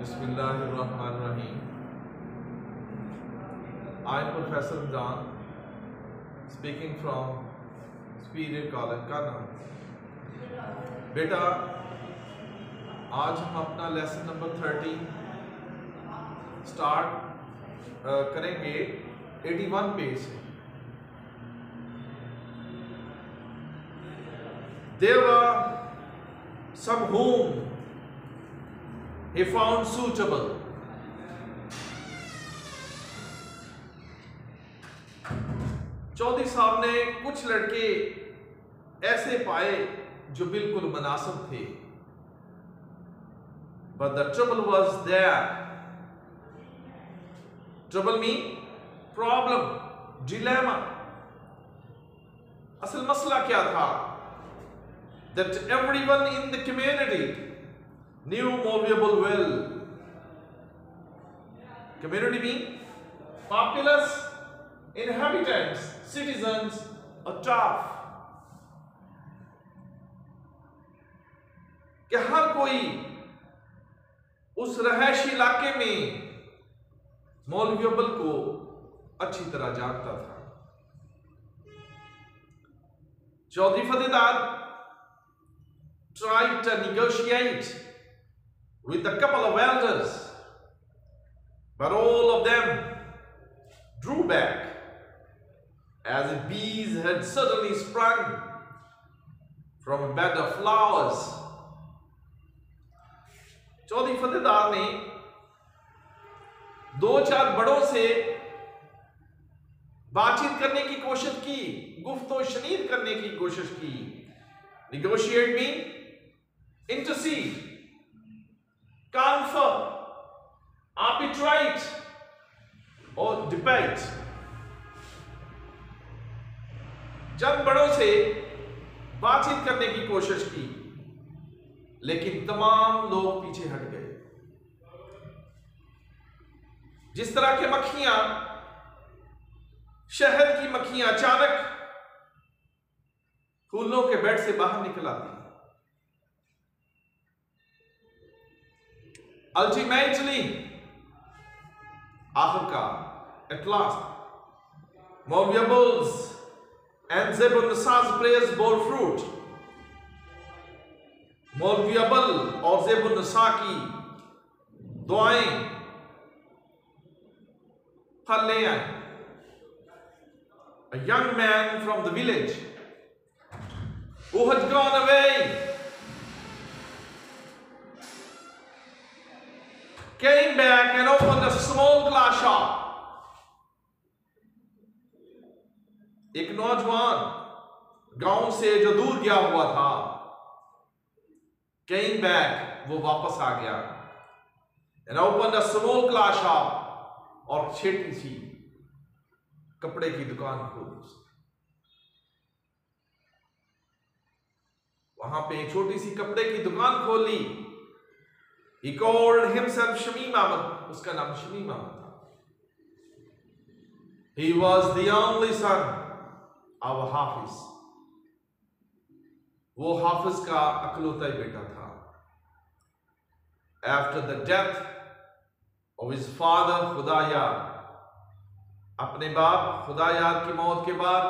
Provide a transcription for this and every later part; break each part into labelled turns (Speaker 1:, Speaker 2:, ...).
Speaker 1: Bismillahirrahmanirrahim. I am Professor Imran, speaking from Superior College, Kanha. बेटा, आज हम अपना लेसन नंबर 13 स्टार्ट करेंगे 81 पेज से. There were some whom he found suitable. Chaudhary साहब ने कुछ लड़के ऐसे पाए जो बिल्कुल मुनासिब थे. But the trouble was there. Trouble mean problem, dilemma. असल मसला क्या था? That everyone in the community knew Maulvi Abul well. Community mean populace, inhabitants, citizens, a staff. कि हर कोई उस रहायशी इलाके में मौलवी अब्बल को अच्छी तरह जानता था. Chaudhary फतेहदार tried to negotiate with a couple of elders, but all of them drew back as if bees had suddenly sprung from a bed of flowers. Chaudhary फतेहदार ने दो चार बड़ों से बातचीत करने की कोशिश की, गुफ्तो शनीद करने की कोशिश की. Negotiate mean intercede, confer, arbitrate और debate. जब बड़ों से बातचीत करने की कोशिश की, लेकिन तमाम लोग पीछे हट गए. जिस तरह के मक्खियां, शहद की मक्खियां अचानक फूलों के बेड से बाहर निकल आती हैं. Ultimately, आखिरकार, at last, Maulvi Abul's and Zaid bin Nasr's prayers bore fruit. मौलवी अब्बल और ज़ैद बिन नस्र की दुआएं फल ले आए. A young man from the village who had gone away came back and opened a small glass shop. एक नौजवान गांव से जो दूर गया हुआ था, came back, वो वापस आ गया, and opened a small glass shop, और छोटी सी कपड़े की दुकान खोली. वहां पे एक छोटी सी कपड़े की दुकान खोली. He called himself Shamim Ahmad. उसका नाम शमीम अहमद था. He was the only son of a हाफिज. वो हाफिज का अकलौता ही बेटा था. After the death of his father खुदायार, अपने बाप खुदायार की मौत के बाद,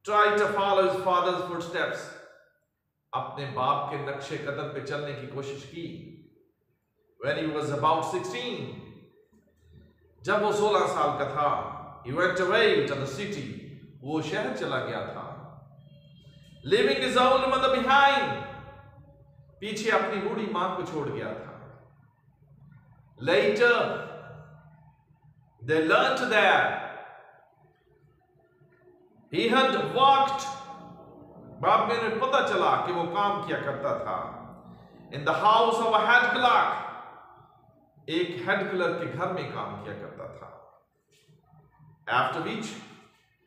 Speaker 1: tried to follow his father's footsteps, अपने बाप के नक्शे कदम पे चलने की कोशिश की. When he was about 16, जब वो 16 साल का था, he went away to the city, वो शहर चला गया था. Leaving his old mother behind, पीछे अपनी बूढ़ी मां को छोड़ गया था. Later, they learned that he had worked, बाद में उन्हें पता चला कि वो काम किया करता था, in the house of a head clerk, एक हेड क्लर्क के घर में काम किया करता था. After which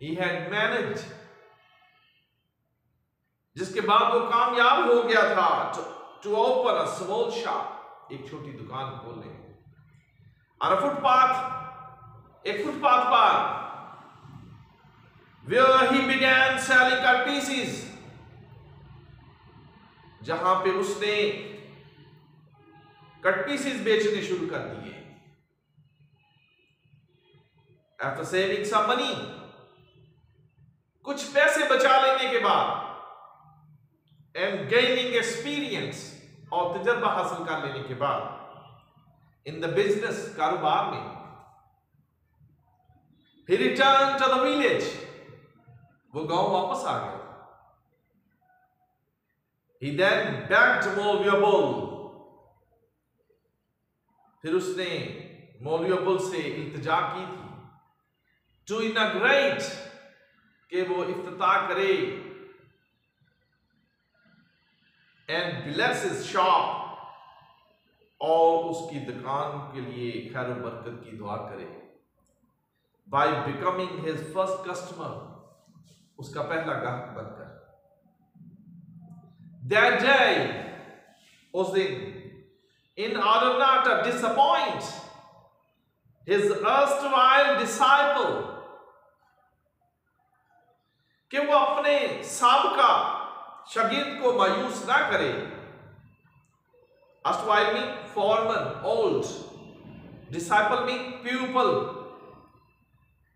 Speaker 1: he had managed, जिसके बाद वो कामयाब हो गया था, to open a small shop, एक छोटी दुकान खोलने. On a footpath, एक फुटपाथ पर, where he began selling cut pieces, जहां पे उसने कट पीसेस बेचने शुरू कर दिए। आफ्टर सेविंग सम मनी, कुछ पैसे बचा लेने के बाद एंड गेनिंग एक्सपीरियंस, और तजर्बा हासिल कर लेने के बाद इन द बिजनेस, कारोबार में, he returned to the village, वो गांव वापस आ गया। He then begged मौलवी बुल, फिर उसने मौलवी बुल से इल्तिजा की थी to inaugurate, कि वो इफ्तिताह करे and bless his shop, और उसकी दुकान के लिए खैर बरकत की दुआ करे by becoming his first customer, उसका पहला ग्राहक बनकर। That day, उस दिन, in order not to disappoint his erstwhile disciple, कि वो अपने साबका शागिर्द को मायूस ना करे। erstwhile mean former, old, disciple mean pupil,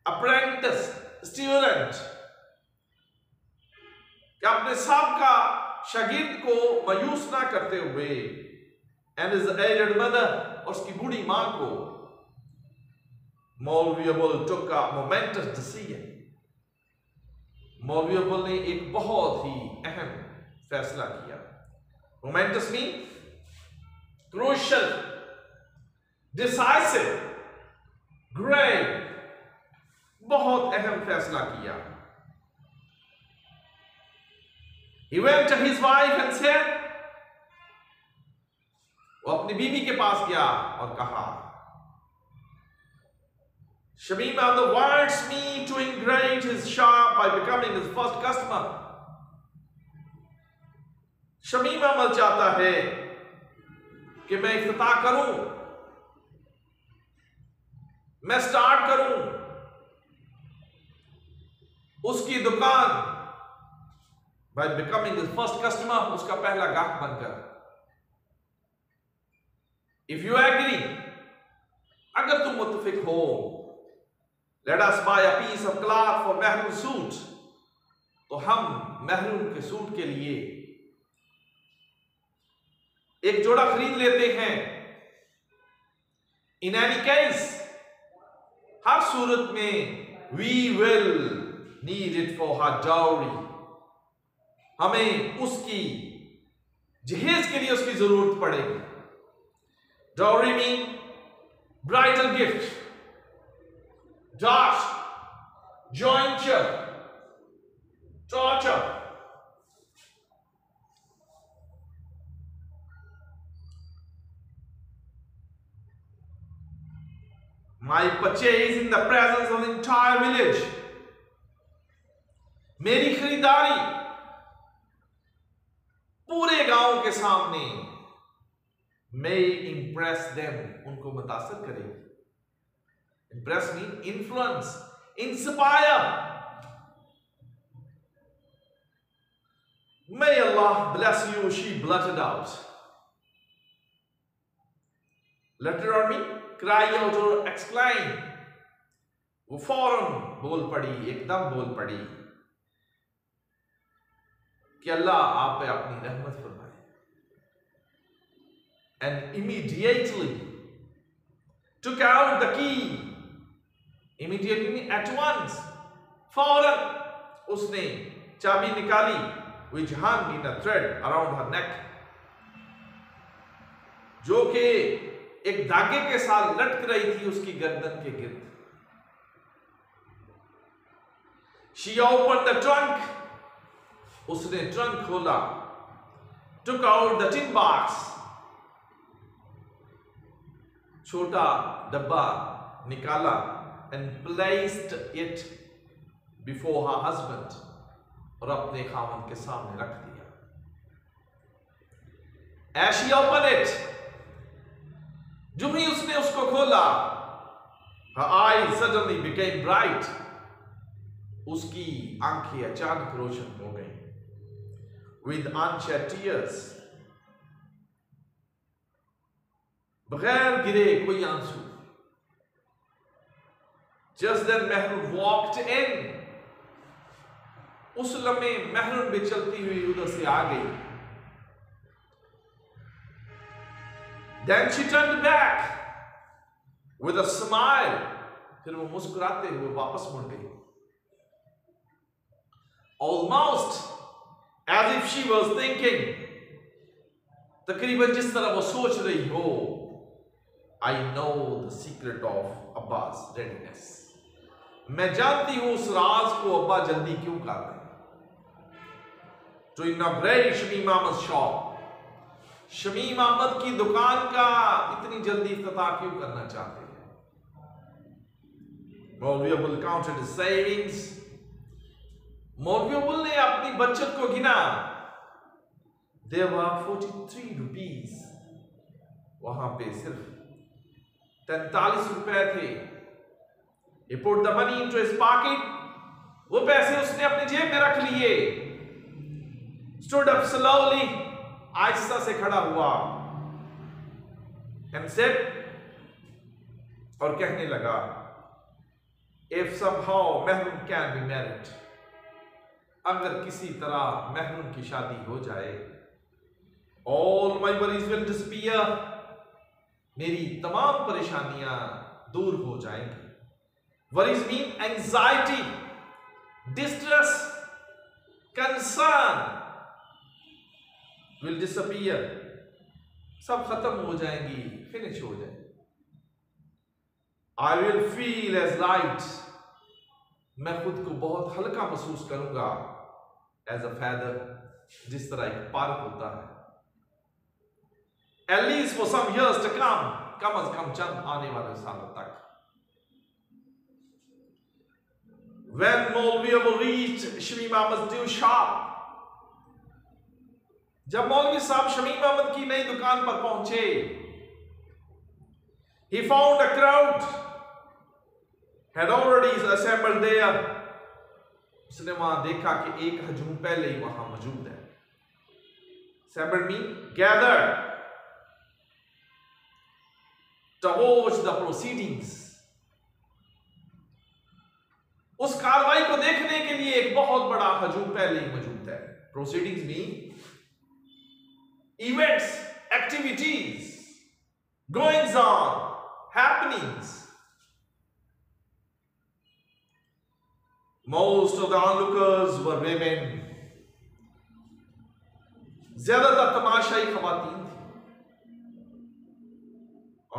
Speaker 1: apprentice, student, कि अपने साबका शागिर्द को मायूस ना करते हुए, and his aged mother, और उसकी बूढ़ी मां को, मौलवी Abul took a momentous decision, मौलवी अबुल ने एक बहुत ही अहम फैसला किया। momentous mean crucial, decisive, grave, बहुत अहम फैसला किया। He went to his wife and said, वो अपनी बीवी के पास गया और कहा, Shamima wants me to integrate his shop by becoming his first customer. Shamima मल चाहता है कि मैं इफ्तिताह करूं, मैं स्टार्ट करूं उसकी दुकान by becoming his first customer, उसका पहला ग्राहक बनकर। If you agree, अगर तुम मुत्तफिक हो, let us buy a piece of cloth for maroon suit, तो हम महरून के सूट के लिए एक जोड़ा खरीद लेते हैं। In any case, हर सूरत में we will need it for her dowry, हमें उसकी जहेज के लिए उसकी जरूरत पड़ेगी। Dowry mean bridal gift, dash, jointure, torture, my purchase in the presence of the entire village, मेरी खरीदारी पूरे गांव के सामने may impress them, उनको मुतासिर करेगी। Impress mean influence, inspire. May Allah bless you, she blurted out. Later on me, cry out or exclaim. वो फौरन बोल पड़ी, एकदम बोल पड़ी कि अल्लाह आप पे अपनी रहमत फरमाए। And immediately took out the key. Immediately, at once, फौरन उसने चाबी निकाली, which hung in a thread around her neck, जो कि एक धागे के साथ लटक रही थी उसकी गर्दन के गिर्द। She opened the trunk, उसने ट्रंक खोला, took out the tin box, छोटा डब्बा निकाला, and placed it before her husband, और अपने खामन के सामने रख दिया। As she opened it, जो ही उसने उसको खोला, her eyes suddenly became bright, उसकी आंखें अचानक रोशन हो गई। With unshed tears, बगैर गिरे कोई आंसू। Just then Mehrun walked in. उस लम्हे मेहरून भी चलती हुई उधर से आ गई। Then she turned back with a smile. फिर वो मुस्कुराते हुए वापस मुड़ गई। Almost as if she was thinking, तकरीबन जिस तरह वो सोच रही हो, I know the secret of Abba's readiness. मैं जानती हूं उस राज को अब्बा जल्दी क्यों कर रहे हैं। To inaugurate Shamim Ahmed shop, Shamim Ahmed की दुकान का इतनी जल्दी इफ्तिताह क्यों करना चाहते हैं। मौलवी अब्दुल counted his savings. मौलवी अब्दुल ने अपनी बचत को गिना। There were 43 rupees. वहां पे सिर्फ 43 रुपए थे। He put the money into his pocket. वो पैसे उसने अपनी जेब में रख लिए। Stood up slowly. आहिस्ता से खड़ा हुआ। And said, और कहने लगा, If somehow Mehrun can be married, अगर किसी तरह मेहरून की शादी हो जाए, all my worries will disappear. मेरी तमाम परेशानियां दूर हो जाएंगी। Worries mean anxiety, distress, concern will disappear. सब खत्म हो जाएंगी, फिनिश हो जाएंगी। I will feel as light. मैं खुद को बहुत हल्का महसूस करूंगा। As a feather, जिस तरह एक पार्क होता है। At least for some years to come, कम अज कम चंद आने वाले सालों तक। When Maulvi Abu reached Shamim Ahmad's new shop, जब मौलवी साहब शमीम अहमद की नई दुकान पर पहुंचे, he found a crowd had already assembled there. उसने वहां देखा कि एक हजूम पहले ही वहां मौजूद है। Assembled mean gathered to watch the proceedings. उस कार्रवाई को देखने के लिए एक बहुत बड़ा हजूम पहले ही मौजूद है। Proceedings mean events, activities, goings on, happenings. Most of the onlookers were women. ज्यादातर तमाशाई खवातीन थी।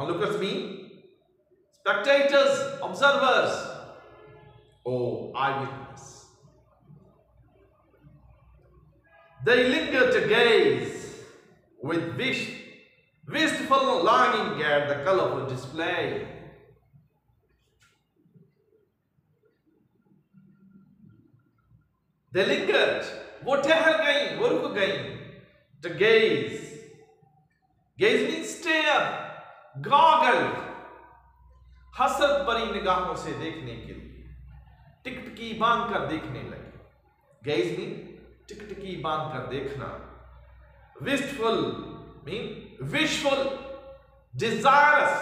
Speaker 1: Onlookers mean spectators, observers, or eyewitness. They lingered to gaze with wistful longing at the colorful display. They lingered, वो ठहर गई, वो रुक गई। To gaze. Gaze means stare, goggle. हसरत भरी निगाहों से देखने के लिए टिकटकी बांध कर देखने लगे। Gaze mean टिकटकी बांध कर देखना। Wistful mean wishful, desirous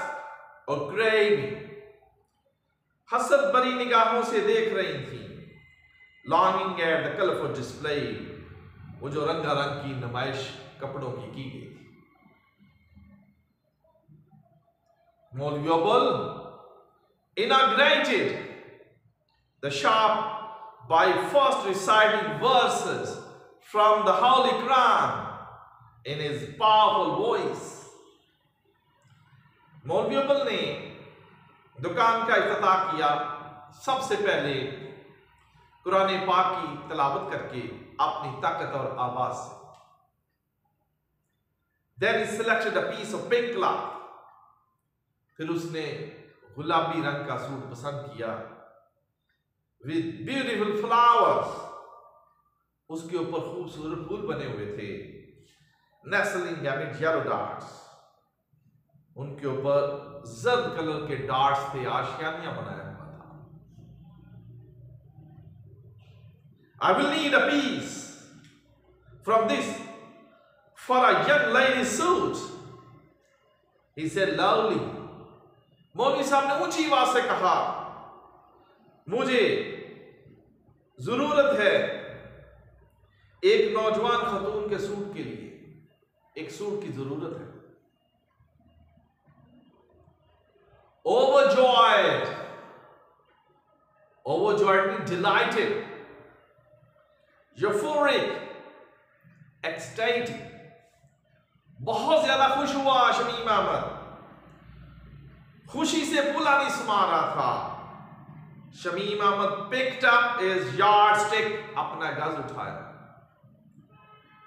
Speaker 1: or craving. हसरत भरी निगाहों से देख रही थी। Longing at the colorful display, वो जो रंगारंग की नुमाइश कपड़ों की गई थी। मौलवी Abdul inaugurated the shop by first reciting verses from the Holy Quran in his powerful voice. मौलवी अब्दुल ने दुकान का इफ्तिताह किया सबसे पहले कुरान पाक की तिलावत करके अपनी ताकत और आवाज से। Then he selected a piece of pink cloth. फिर उसने गुलाबी रंग का सूट पसंद किया। With beautiful flowers. उसके ऊपर खूबसूरत फूल बने हुए थे। Nestling amid yellow darts. उनके ऊपर जर्द कलर के डार्ट्स थे, आशियानियां बनाया हुआ था। I will need a piece from this for a young lady's suit. He said loudly. मौलवी साहब ने ऊंची आवाज से कहा, मुझे जरूरत है एक नौजवान खतून के सूट के लिए, एक सूट की जरूरत है। Overjoyed means delighted, euphoric, ecstatic, बहुत ज्यादा खुश हुआ शमीम अहमद, खुशी से पुला नहीं समा रहा था। Shamim Ahmad picked up his yardstick, अपना गज उठाया,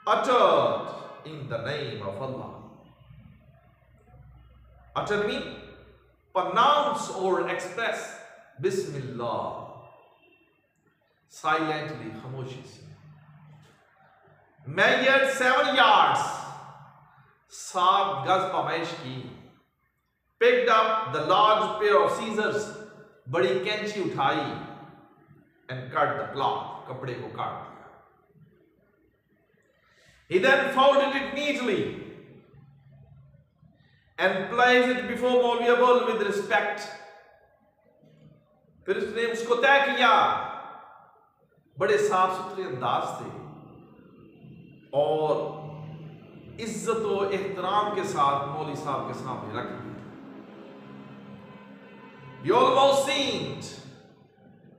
Speaker 1: uttered in the name of Allah. Uttered means pronounce or express Bismillah, silently, खामोशी से। Measured 7 yards, 7 गज पैमाइश की। Picked up the large pair of scissors, बड़ी कैंची उठाई, and cut the cloth, कपड़े को काट दिया। He then folded it neatly and placed it before Maulvi Abul with respect. फिर उसने उसको तय किया बड़े साफ सुथरे अंदाज से और इज्जत और एहतराम के साथ मौलवी साहब के सामने रख दिया। He almost seemed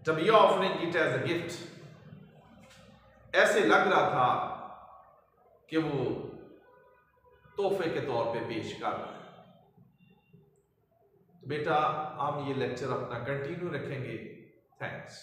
Speaker 1: to be offering it as a gift. ऐसे लग रहा था कि वो तोहफे के तौर पे पेश कर रहा है। तो बेटा हम ये लेक्चर अपना कंटिन्यू रखेंगे। थैंक्स।